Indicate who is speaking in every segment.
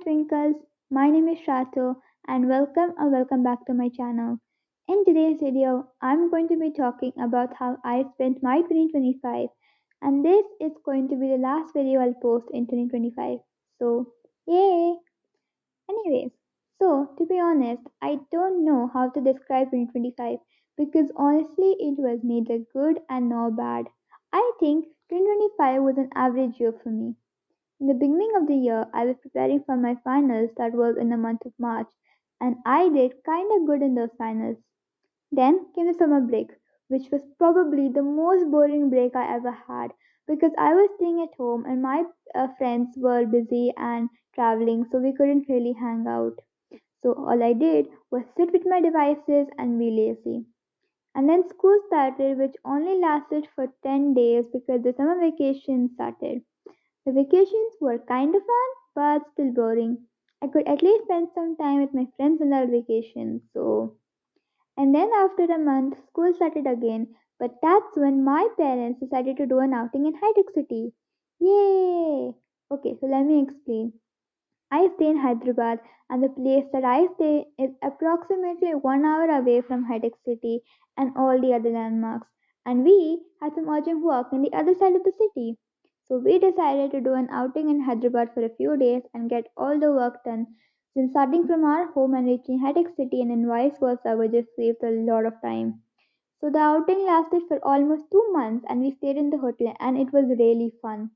Speaker 1: twinkles. My name is Shrato and welcome back to my channel. In today's video, I'm going to be talking about how I spent my 2025, and this is going to be the last video I'll post in 2025. So, yay! Anyways, to be honest, I don't know how to describe 2025 because honestly, it was neither good and nor bad. I think 2025 was an average year for me. In the beginning of the year, I was preparing for my finals that was in the month of March, and I did kind of good in those finals. Then came the summer break, which was probably the most boring break I ever had because I was staying at home and my friends were busy and traveling, so we couldn't really hang out. So all I did was sit with my devices and be lazy. And then school started, which only lasted for 10 days because the summer vacation started. The vacations were kind of fun, but still boring. I could at least spend some time with my friends on that vacation. And then after a month, school started again. But that's when my parents decided to do an outing in High Tech City. Yay! Okay, so let me explain. I stay in Hyderabad, and the place that I stay is approximately 1 hour away from High Tech City and all the other landmarks. And we had some urgent work on the other side of the city. So we decided to do an outing in Hyderabad for a few days and get all the work done. Since starting from our home and reaching High Tech City and then vice versa, we just saved a lot of time. So the outing lasted for almost 2 months and we stayed in the hotel and it was really fun.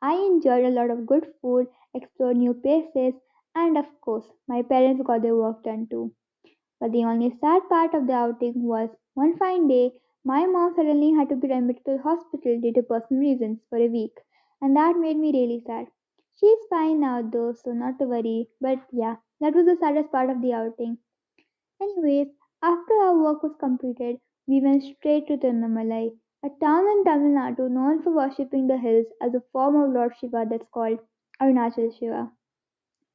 Speaker 1: I enjoyed a lot of good food, explored new places, and of course, my parents got their work done too. But the only sad part of the outing was one fine day, my mom suddenly had to be admitted to the hospital due to personal reasons for a week, and that made me really sad. She's fine now though, so not to worry, but yeah, that was the saddest part of the outing. Anyways, after our work was completed, we went straight to Tirunamalai, a town in Tamil Nadu known for worshipping the hills as a form of Lord Shiva that's called Arunachal Shiva.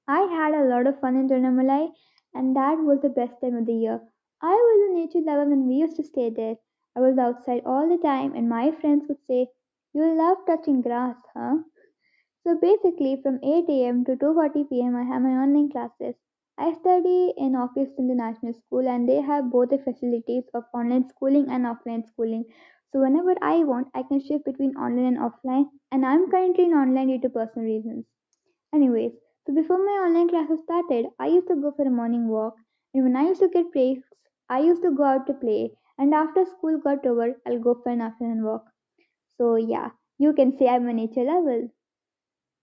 Speaker 1: I had a lot of fun in Tirunamalai, and that was the best time of the year. I was a nature lover when we used to stay there. I was outside all the time, and my friends would say, "You love touching grass, huh?" So basically, from 8 a.m. to 2:40 p.m., I have my online classes. I study in Office International School, and they have both the facilities of online schooling and offline schooling. So whenever I want, I can shift between online and offline. And I'm currently in online due to personal reasons. Anyways, so before my online classes started, I used to go for a morning walk. And when I used to get breaks, I used to go out to play. And after school got over, I'll go for an afternoon walk. So yeah, you can say I'm a nature lover.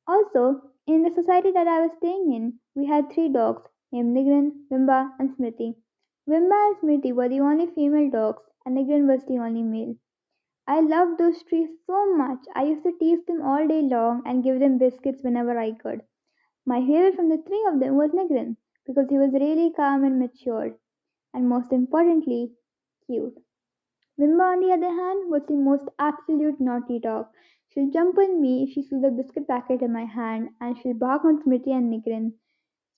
Speaker 1: Also, in the society that I was staying in, we had three dogs named Nigran, Bimba, and Smriti. Bimba and Smriti were the only female dogs, and Nigran was the only male. I loved those trees so much. I used to tease them all day long and give them biscuits whenever I could. My favorite from the three of them was Nigran because he was really calm and mature, and most importantly, cute. Bimba, on the other hand, was the most absolute naughty dog. She'll jump on me if she sees the biscuit packet in my hand, and she'll bark on Smitty and Nigrin.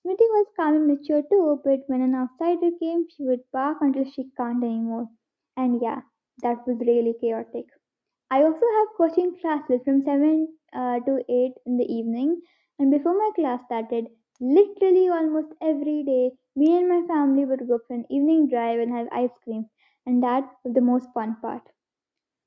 Speaker 1: Smitty was calm and mature too, but when an outsider came, she would bark until she can't anymore. And yeah, that was really chaotic. I also have coaching classes from 7 to 8 in the evening, and before my class started, literally almost every day, me and my family would go for an evening drive and have ice cream, and that was the most fun part.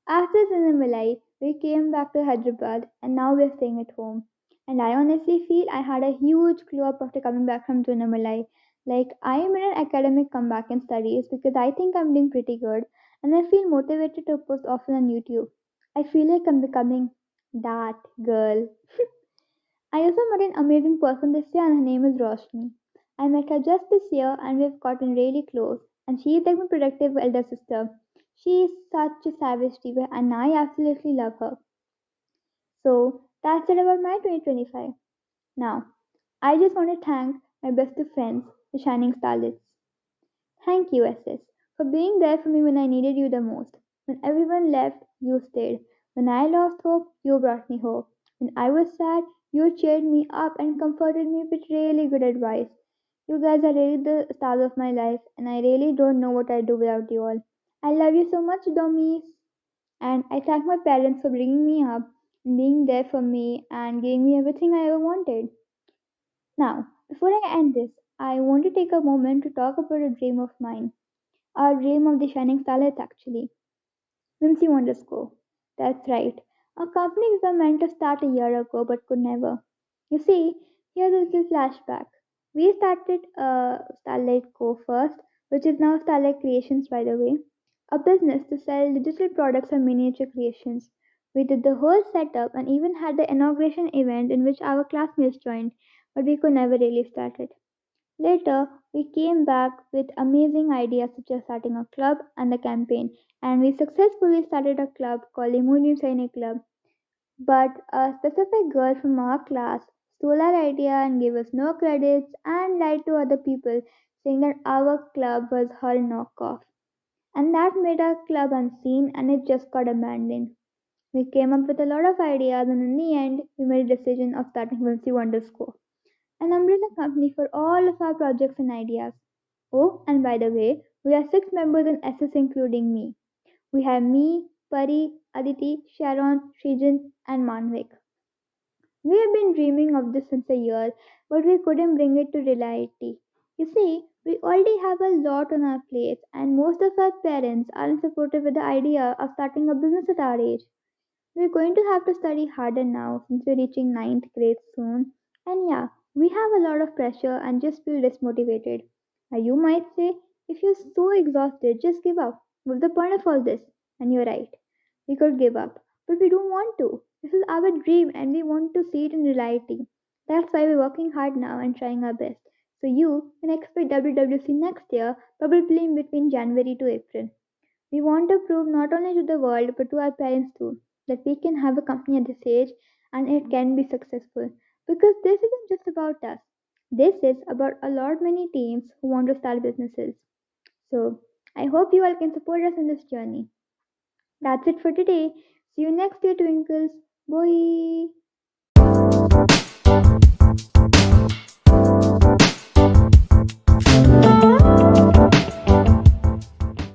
Speaker 1: After Chennai, we came back to Hyderabad, and now we're staying at home. And I honestly feel I had a huge glow up after coming back from Chennai. Like, I am in an academic comeback in studies because I think I'm doing pretty good, and I feel motivated to post often on YouTube. I feel like I'm becoming that girl. I also met an amazing person this year, and her name is Roshni. I met her just this year, and we've gotten really close. And she is like my productive elder sister. She is such a savage diva, and I absolutely love her. So that's it about my 2025. Now, I just want to thank my best of friends, the Shining Starlets. Thank you, SS, for being there for me when I needed you the most. When everyone left, you stayed. When I lost hope, you brought me hope. When I was sad, you cheered me up and comforted me with really good advice. You guys are really the stars of my life, and I really don't know what I'd do without you all. I love you so much, Dommies. And I thank my parents for bringing me up and being there for me and giving me everything I ever wanted. Now, Before I end this, I want to take a moment to talk about a dream of mine. Our dream of the shining starlights, actually. Whimsy underscore. That's right. A company we were meant to start a year ago but could never. You see, here's a little flashback. We started Starlight Co. first, which is now Starlight Creations, by the way, a business to sell digital products and miniature creations. We did the whole setup and even had the inauguration event in which our classmates joined, but we could never really start it. Later, we came back with amazing ideas such as starting a club and a campaign, and we successfully started a club called the Moon Saini Club. But a specific girl from our class stole our idea and gave us no credits and lied to other people, saying that our club was her knockoff. And that made our club unseen and it just got abandoned. We came up with a lot of ideas and in the end, we made a decision of starting Whimsy Wonderscore, an umbrella company for all of our projects and ideas. Oh, and by the way, we are six members in SS including me. We have me, Pari, Aditi, Sharon, Srijan, and Manvik. We have been dreaming of this since a year, but we couldn't bring it to reality. You see, we already have a lot on our plates, and most of our parents aren't supportive with the idea of starting a business at our age. We're going to have to study harder now since we're reaching ninth grade soon. And yeah, we have a lot of pressure and just feel dismotivated. Now you might say, if you're so exhausted, just give up. What's the point of all this? And you're right. We could give up. But we don't want to. This is our dream and we want to see it in reality. That's why we're working hard now and trying our best. So you can expect WWC next year, probably in between January to April. We want to prove not only to the world but to our parents too that we can have a company at this age and it can be successful. Because this isn't just about us. This is about a lot many teams who want to start businesses. So I hope you all can support us in this journey. That's it for today. See you next year, Twinkles. Bye.